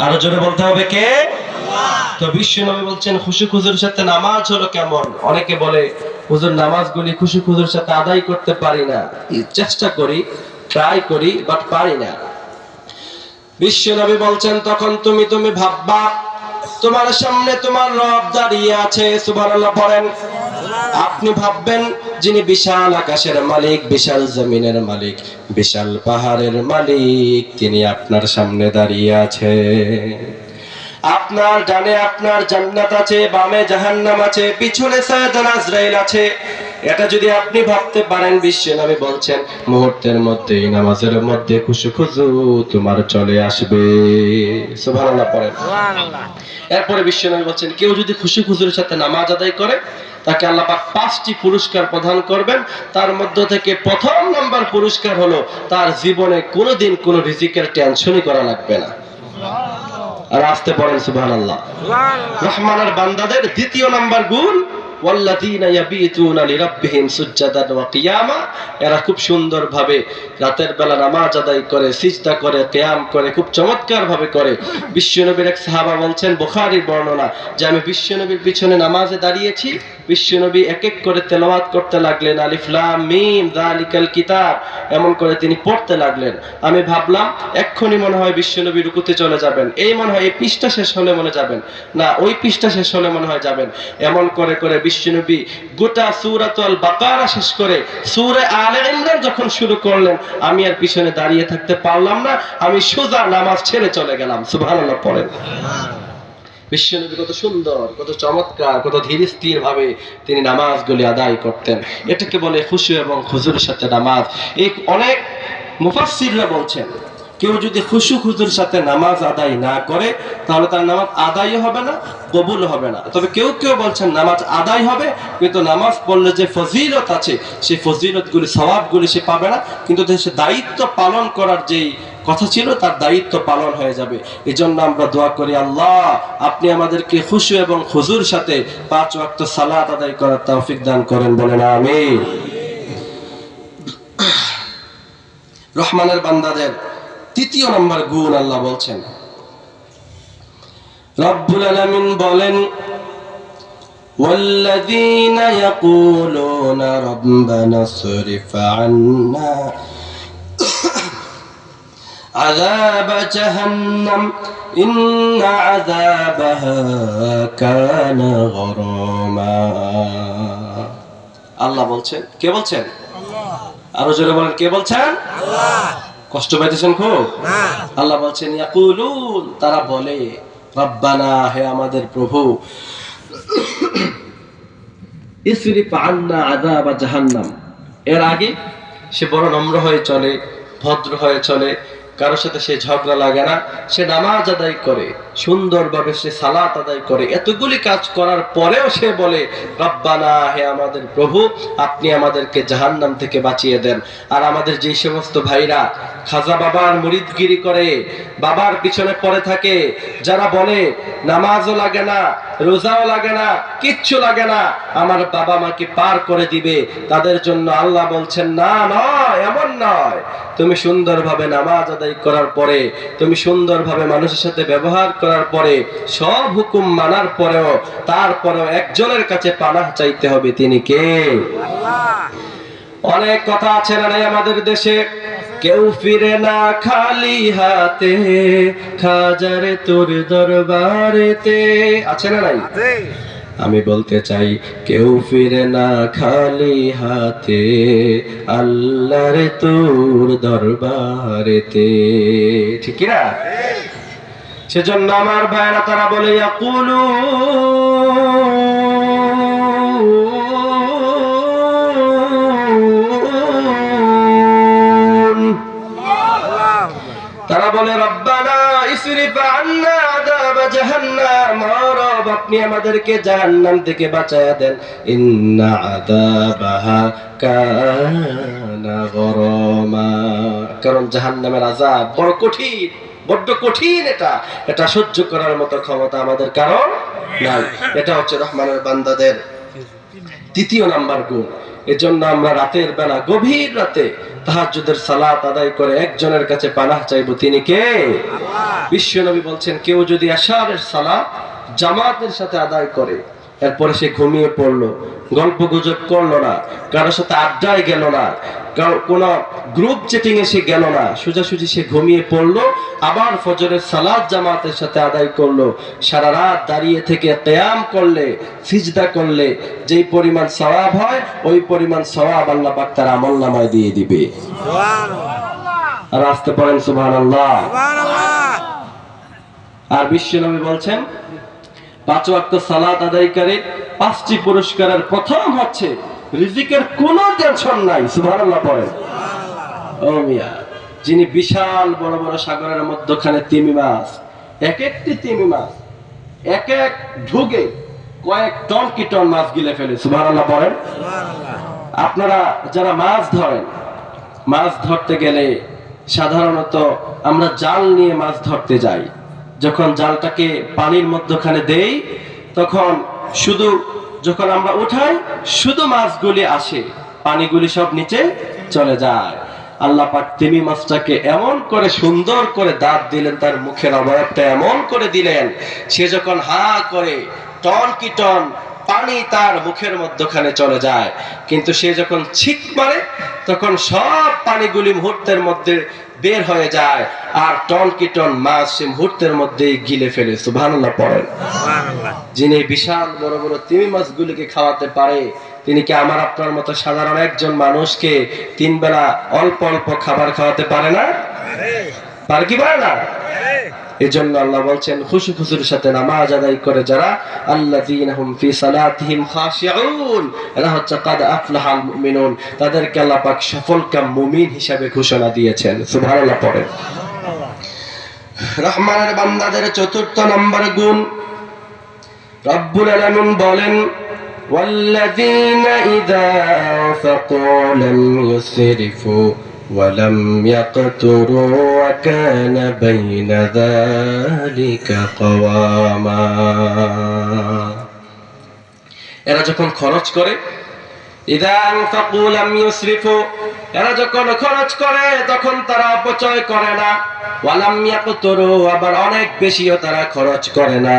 আরো জোরে বলতে হবে কে? তো বিশ্ব নবী বলছেন খুশি খুজুর সাথে নামাজ হলো কেমন। অনেকে বলে হুজুর নামাজগুলি খুশি খুজুর সাথে আদায় করতে পারি না, চেষ্টা করি, ট্রাই করি, বাট পারি না। বিশ্ব নবী বলছেন তখন তুমি ভাববা তোমার সামনে তোমার রব দাঁড়িয়ে আছে। সুবহানাল্লাহ পড়েন। আপনি ভাববেন যিনি বিশাল আকাশের মালিক, বিশাল জমিনের মালিক, বিশাল পাহাড়ের মালিক, তিনি আপনার সামনে দাঁড়িয়ে আছে। আপনার ডানে আপনার জান্নাত আছে, বামে জাহান্নাম আছে, পিছনে সাইয়েদুল আজরাইল আছে। এটা যদি আপনি ভাবতে পারেন, বিশ্বনবী বলছেন মুহূর্তের মধ্যেই নামাজের মধ্যে খুশু তোমার চলে আসবে। সুবহানাল্লাহ পড়েন। সুবহানাল্লাহ। এরপরে বিশ্বনবী বলছেন কেউ যদি খুশি খুজুরের সাথে নামাজ আদায় করে তাকে আল্লাহ পাক 5টি পুরস্কার প্রদান করবেন। তার মধ্য থেকে প্রথম নাম্বার পুরস্কার হলো তার জীবনে কোনোদিন কোনো রিজিকের টেনশনই করা লাগবে না। আর আসতে পড়েন সুবহানাল্লাহ। রহমানের বান্দাদের দ্বিতীয় নাম্বার গুণ ওয়াল্লাযীনা ইয়াবিতুনা লিরাব্বিহিম সুজদান ওয়া কিয়ামা। এরা খুব সুন্দরভাবে রাতের বেলা নামাজ আদায় করে, সিজদা করে, কিয়াম করে, খুব চমৎকার ভাবে করে। বিশ্বনবীর এক সাহাবা বলছেন, বুখারীর বর্ণনা, যে আমি বিশ্বনবীর পিছনে নামাজে দাঁড়িয়েছি, বিশ্বনবী এক এক করে তেলাওয়াত করতে লাগলেন, আলিফ লাম মিম যালিকাল কিতাব, এমন করে তিনি পড়তে লাগলেন। আমি ভাবলাম এক্ষুনি মনে হয় বিশ্বনবী রুকুতে চলে যাবেন, এই মনে হয় এই পৃষ্ঠা শেষ হলে মনে যাবেন, না ওই পৃষ্ঠা শেষ হলে মনে হয় যাবেন। এমন করে করে বিশ্বনবী গোটা সূরাতুল বাকারা শেষ করে সূরা আলে ইমরান যখন শুরু করলেন, আমি আর পিছনে দাঁড়িয়ে থাকতে পারলাম না, আমি সোজা নামাজ ছেড়ে চলে গেলাম। সুবহানাল্লাহ পড়েন। বিশ্বনবী কত সুন্দর, কত চমৎকার, কত ধীর স্থির ভাবে তিনি নামাজগুলি আদায় করতেন। এটাকে বলে খুশু এবং খুজুরের সাথে নামাজ। এই অনেক মুফাসসিররা বলছেন কেউ যদি খুশু খুজুর সাথে নামাজ আদায় না করে তাহলে তার নামাজ আদায় হবে না, কবুল হবে না। তবে কেউ কেউ বলছেন নামাজ আদায় হবে, কিন্তু নামাজ পড়লে যে ফজিলত আছে সেই ফজিলতগুলি, সওয়াবগুলি সে পাবে না, কিন্তু সে দায়িত্ব পালন করার যেই কথা ছিল তার দায়িত্ব পালন হয়ে যাবে। এই জন্য আমরা দোয়া করি, আল্লাহ আপনি আমাদেরকে খুশু এবং খুজুর সাথে 5 ওয়াক্ত সালাত আদায় করার তৌফিক দান করেন, বলেন আমিন। রহমানের বান্দাদের তৃতীয় নম্বর গুণ আল্লাহ বলছেন, রব্বুল আলামিন বলেন, ওয়াল্লাযীনা ইয়াকুলুনা রাব্বানা সরিফ আন্না আযাব জাহান্নাম ইন্না আযাবাহা কানা গরামা। আল্লাহ বলছেন, কে বলছেন? আল্লাহ। আরো জোরে বলেন, কে বলছেন? আল্লাহ। কষ্ট পাইতেছেন খুব? না। আল্লাহ বলছেন ইয়াকুলুন, তারা বলে, রব্বানা, হে আমাদের প্রভু, ইসরিফ আন্না আযাব জাহান্নাম। এর আগে সে বড় নম্র হয়ে চলে, ভদ্র হয়ে চলে, কারোর সাথে সে ঝগড়া লাগে না, সে নামাজ আদায় করে, সুন্দরভাবে সে সালাত আদায় করে, এতগুলি কাজ করার পরেও সে বলে, রব্বানা, হে আমাদের প্রভু, আপনি আমাদেরকে জাহান্নাম থেকে বাঁচিয়ে দেন। আর আমাদের যে সমস্ত ভাইরা খাজা বাবার মুরিদগিরি করে, বাবার পিছনে পড়ে থাকে, যারা বলে নামাজও লাগে না, রোজাও লাগে না, কিচ্ছু লাগে না, আমার বাবা মাকে পার করে দিবে, তাদের জন্য আল্লাহ বলছেন, না, নয়, এমন নয়। তুমি সুন্দরভাবে নামাজ আদায় করার পরে, তুমি সুন্দরভাবে মানুষের সাথে ব্যবহার করার পরে, সব হুকুম মানার পরেও, তারপরেও একজনের কাছে পানাহ চাইতে হবে, তিনি কে? আল্লাহ। অনেক কথা আছে না নাই আমাদের দেশে, কেউ ফিরে না খালি হাতে, খাজারে তোর দরবারেতে, আছে না নাই? আমি বলতে চাই, কেউ ফিরে না খালি হাতে, আল্লাহর তোর দরবারেতে, ঠিক না? সেজন্য আমার ভাইরা তারা বলে ইয়াকুলু, তারা বলে, রব্বানা ইসরিফ আন্না আযাব জাহান্নাম, রব আপনি আমাদেরকে জাহান্নাম থেকে বাঁচায়া দেন, ইন্না আযাবাহা কানা গরামা, কারণ জাহান্নামের আযাব বড় কঠিন, বড্ড কঠিন, এটা সহ্য করার মতো ক্ষমতা আমাদের কারণ নাই। এটা হচ্ছে রহমানের বান্দাদের তৃতীয় নাম্বার গুণ। এজন্য আমরা রাতের বেলা গভীর রাতে তাহাজ্জুদের সালাত আদায় করে একজনের কাছে পানাহ চাইবো, তিনি কে? বিশ্বনবী বলছেন, কেউ যদি এশারের সালাত জামাতের সাথে আদায় করে, এরপরে সে ঘুমিয়ে পড়লো, গল্প গুজব করলো না, কারোর সাথে আড্ডায় গেল না, কোন গ্রুপ চেটিং এ সে গেল না, সোজাসুজি সে ঘুমিয়ে পড়লো, আবার ফজরের সালাত জামাতের সাথে আদায় করলো, সারা রাত দাঁড়িয়ে থেকে কিয়াম করলে, সিজদা করলে যেই পরিমাণ সওয়াব হয়, ওই পরিমাণ সওয়াব আল্লাহ পাক তার আমলনামায় দিয়ে দিবে। সুবহানাল্লাহ। আর আসতে পড়েন সুবহানাল্লাহ। সুবহানাল্লাহ। আর বিশ্বনবী বলছেন, 5 ওয়াক্ত সালাত আদায়কারী 5টি পুরস্কারের প্রথম হচ্ছে রিজিকের কোনো টেনশন নাই। সুবহানাল্লাহ পড়েন। ও মিয়া, যিনি বিশাল বড় বড় সাগরের মধ্যখানে তিমি মাছ, এক একটি তিমি মাছ এক এক ঢুকে কয়েক টন কি টন মাছ গিলে ফেলে। সুবহানাল্লাহ পড়েন। আপনারা যারা মাছ ধরেন, মাছ ধরতে গেলে সাধারণত আমরা জাল নিয়ে মাছ ধরতে যাই। যখন জালটাকে পানির মধ্যখানে দেই, তখন শুধু যখন আমরা উঠাই, শুধু মাছগুলি আসে, পানিগুলি সব নিচে চলে যায়। আল্লাহ পাক তিমি মাছটাকে এমন করে সুন্দর করে দাঁত দিলেন, তার মুখের অবয়বটা এমন করে দিলেন, সে যখন হা করে টন কি টন পানি তার মুখের মধ্যখানে চলে যায়, কিন্তু সে যখন ছিক মারে তখন সব পানিগুলি মুহূর্তের মধ্যে বের হয়ে যায়, আর টন কি টন মাছ সে মুহূর্তের মধ্যেই গিলে ফেলে। সুবহানাল্লাহ পড়েন। যিনি বিশাল বড় বড় তিমি মাছগুলিকে খাওয়াতে পারে, তিনি কি আমার আপনার মতো সাধারণ একজন মানুষকে 3 বেলা অল্প অল্প খাবার খাওয়াতে পারে না? পারে কি পারে না? এজন্য আল্লাহ বলছেন, খুশু খুশুর সাথে নামাজ আদায় করে যারা, আল্লাযীনা হুম ফি সালাতিহিম খাশিউন, এরা হচ্ছে কাদ আফলাহাল মুমিনুন, তাদেরকে আল্লাহ পাক সফলকাম মুমিন হিসাবে ঘোষণা দিয়েছেন। সুবহানাল্লাহ পড়েন। রহমানের বান্দাদের 4র্থ নম্বর গুণ, রব্বুল আলামিন বলেন, ওয়াল্লাযীনা ইযা আনফাকু লাম ইউসরিফু ওয়ালাম ইয়াকতুরু ওয়া কানা বাইনা যালিকা কাওয়ামা। এরা যখন খরচ করে, ইযা আনফাকু লাম ইউসরিফু, এরা যখন খরচ করে তখন তারা অপচয় করে না, ওয়ালাম ইয়াকতুরু, আবার অনেক বেশিও তারা খরচ করে না,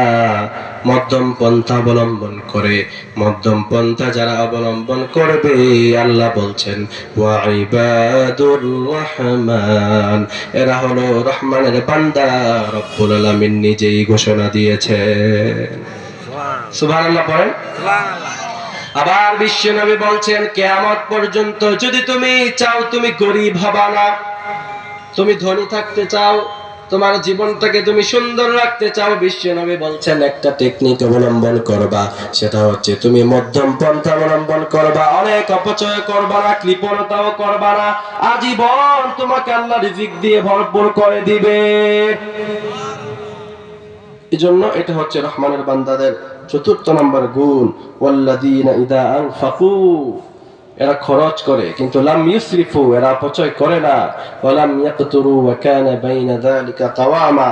মধ্যম পন্থা অবলম্বন করে। মধ্যম পন্থা যারা অবলম্বন করবে, আল্লাহ বলছেন, ওয়া ইবাদুর রহমান, এরা হলো রহমানের বান্দা। রব্বুল আলামিন নিজেই ঘোষণা দিয়েছেন। সুবহানাল্লাহ পড়েন। আবার বিশ্বনবী বলছেন, কিয়ামত পর্যন্ত যদি তুমি চাও তুমি গরীব হবা না, তুমি ধনী থাকতে চাও, তোমার জীবনটাকে তুমি সুন্দর রাখতে চাও, বিশ্বনবী বলছেন একটা টেকনিক অবলম্বন করবা, সেটা হচ্ছে তুমি মধ্যম পন্থা অবলম্বন করবা, অনেক অপচয় করবা না, কৃপণতাও করবা না, আজীবন তোমাকে আল্লাহ রিজিক দিয়ে ভরপুর করে দিবে। এজন্য এটা হচ্ছে রহমানের বান্দাদের 4র্থ নম্বর গুণ, ওয়াল্লাযীনা ইযা আনফাকু, এরা খরচ করে কিন্তু লাম ইউসরিফু, এরা অপচয় করে না, ওয়ালাম ইয়াকতুরু ওয়া কানা বাইনা যালিকা কাওয়ামা,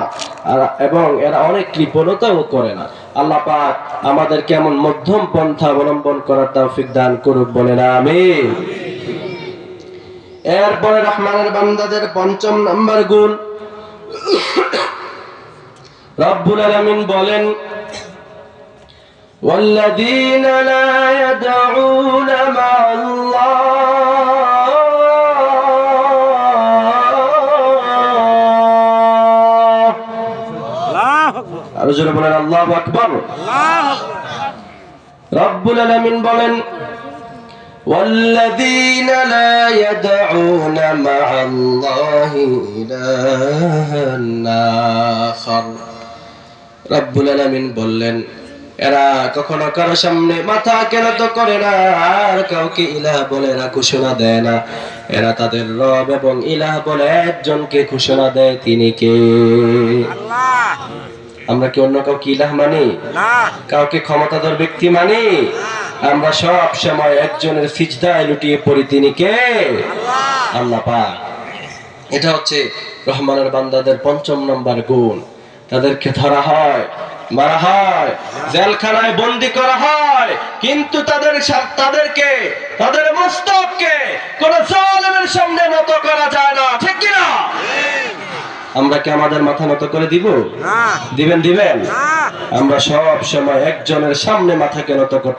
এবং এরা অনেক কৃপণতাও করে না। আল্লাহ পাক আমাদের কেমন মধ্যম পন্থা অবলম্বন করার তৌফিক দান করুক, বলেন আমিন। এরপরে রহমানের বান্দাদের 5ম নম্বর গুণ, রব্বুল আলামিন বলেন, والذين لا يدعون مع الله، আরো জোরে বলেন আল্লাহু আকবার। রব্বুল আলামিন বলেন, والذين لا يدعون مع الله إلها آخر, রব্বুল আলামিন বললেন, এরা কখনো কারো সামনে মাথা কেনত করে না, আর কাউকে ইলাহ বলে না, ঘোষণা দেয় না। এরা তাদের রব এবং ইলাহ বলে একজনকে ঘোষণা দেয়, তিনি কে? আল্লাহ। আমরা কি অন্য কাউকে ইলাহ মানি? না। কাউকে ক্ষমতাধর ব্যক্তি মানি? আমরা সব সময় একজনের সিজদায় লুটিয়ে পড়ি, তিনি কে? আল্লাহ। আল্লাহ পাক। এটা হচ্ছে রহমানের বান্দাদের 5ম নম্বর গুণ। তাদেরকে ধরা হয় মারা হয়, জেলখানায় বন্দী করা হয়, কিন্তু তাদেরকে তাদের মস্তককে কোন জালেমের সামনে নত করা যায় না, ঠিক কি না? আমরা কি আমাদের মাথা নত করে দিব? দিবেন? আমরা সব সময় একজনের সামনে মাথাকে নত করতে